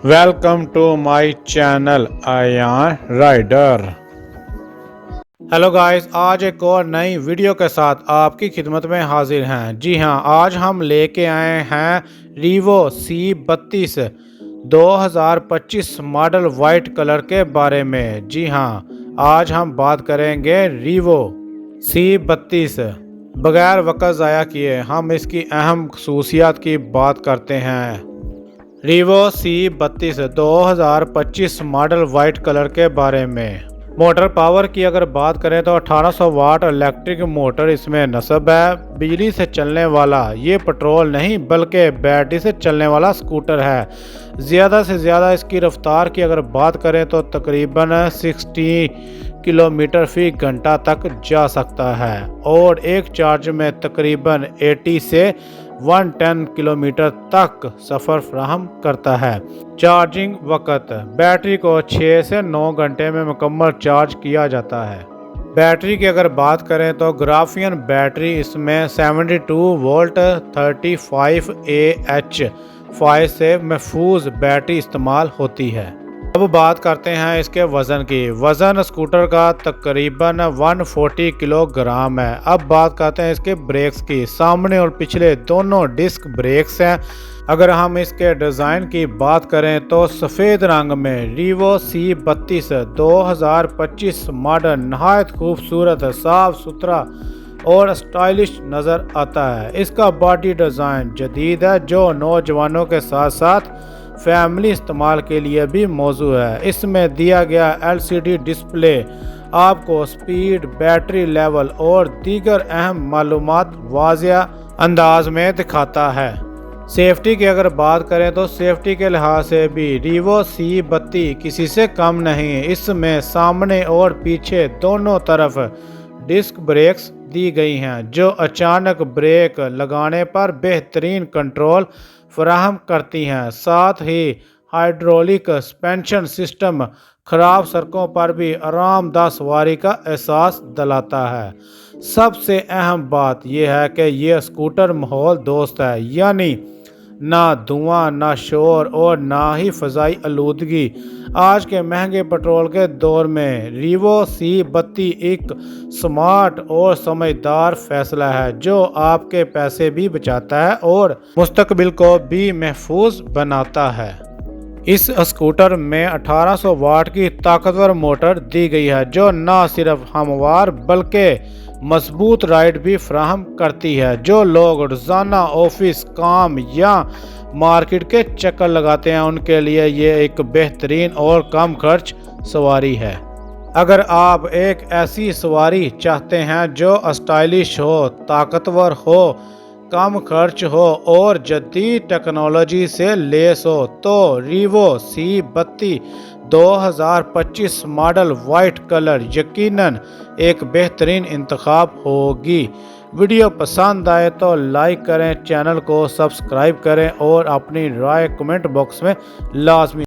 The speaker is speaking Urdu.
Welcome to my channel Ayan rider. Hello guys, آج ایک اور نئی ویڈیو کے ساتھ آپ کی خدمت میں حاضر ہیں۔ جی ہاں، آج ہم لے کے آئے ہیں review C32 2025 model white colour کے بارے میں۔ جی ہاں، آج ہم بات کریں گے ریوو C32۔ بغیر وقت ضائع کیے ہم اس کی اہم خصوصیات کی بات کرتے ہیں۔ Review C32 2025 model white colour کے بارے میں۔ موٹر پاور کی اگر بات کریں تو 1800 واٹ الیکٹرک موٹر اس میں نصب ہے۔ بجلی سے چلنے والا یہ پٹرول نہیں بلکہ بیٹری سے چلنے والا سکوٹر ہے۔ زیادہ سے زیادہ اس کی رفتار کی اگر بات کریں تو تقریباً 60 کلومیٹر فی گھنٹہ تک جا سکتا ہے اور ایک چارج میں تقریباً 80 سے 110 کلومیٹر تک سفر فراہم کرتا ہے۔ چارجنگ وقت: بیٹری کو 6 سے 9 گھنٹے میں مکمل چارج کیا جاتا ہے۔ بیٹری کی اگر بات کریں تو گرافین بیٹری اس میں 72 وولٹ 35Ah 5 سے محفوظ بیٹری استعمال ہوتی ہے۔ اب بات کرتے ہیں اس کے وزن کی۔ وزن اسکوٹر کا تقریباً 140 کلو گرام ہے۔ اب بات کرتے ہیں اس کے بریکس کی۔ سامنے اور پچھلے دونوں ڈسک بریکس ہیں۔ اگر ہم اس کے ڈیزائن کی بات کریں تو سفید رنگ میں ریوو C32 2025 ماڈل نہایت خوبصورت، صاف ستھرا اور اسٹائلش نظر آتا ہے۔ اس کا باڈی ڈیزائن جدید ہے جو نوجوانوں کے ساتھ ساتھ فیملی استعمال کے لیے بھی موزوں ہے۔ اس میں دیا گیا LCD ڈسپلے آپ کو سپیڈ، بیٹری لیول اور دیگر اہم معلومات واضح انداز میں دکھاتا ہے۔ سیفٹی کی اگر بات کریں تو سیفٹی کے لحاظ سے بھی ریوو C32 کسی سے کم نہیں۔ اس میں سامنے اور پیچھے دونوں طرف ڈسک بریکس دی گئی ہیں جو اچانک بریک لگانے پر بہترین کنٹرول فراہم کرتی ہیں۔ ساتھ ہی ہائیڈرولک سسپینشن سسٹم خراب سڑکوں پر بھی آرام دہ سواری کا احساس دلاتا ہے۔ سب سے اہم بات یہ ہے کہ یہ اسکوٹر ماحول دوست ہے، یعنی نہ دھواں، نہ شور اور نہ ہی فضائی آلودگی۔ آج کے مہنگے پٹرول کے دور میں ریوو C32 ایک سمارٹ اور سمجھدار فیصلہ ہے جو آپ کے پیسے بھی بچاتا ہے اور مستقبل کو بھی محفوظ بناتا ہے۔ اس اسکوٹر میں 1800 واٹ کی طاقتور موٹر دی گئی ہے جو نہ صرف ہموار بلکہ مضبوط رائڈ بھی فراہم کرتی ہے۔ جو لوگ روزانہ آفس، کام یا مارکیٹ کے چکر لگاتے ہیں ان کے لیے یہ ایک بہترین اور کم خرچ سواری ہے۔ اگر آپ ایک ایسی سواری چاہتے ہیں جو اسٹائلش ہو، طاقتور ہو، کم خرچ ہو اور جدید ٹیکنالوجی سے لیس ہو تو review C32 2025 model white colour یقیناً ایک بہترین انتخاب ہوگی۔ ویڈیو پسند آئے تو لائک کریں، چینل کو سبسکرائب کریں اور اپنی رائے کمنٹ باکس میں لازمی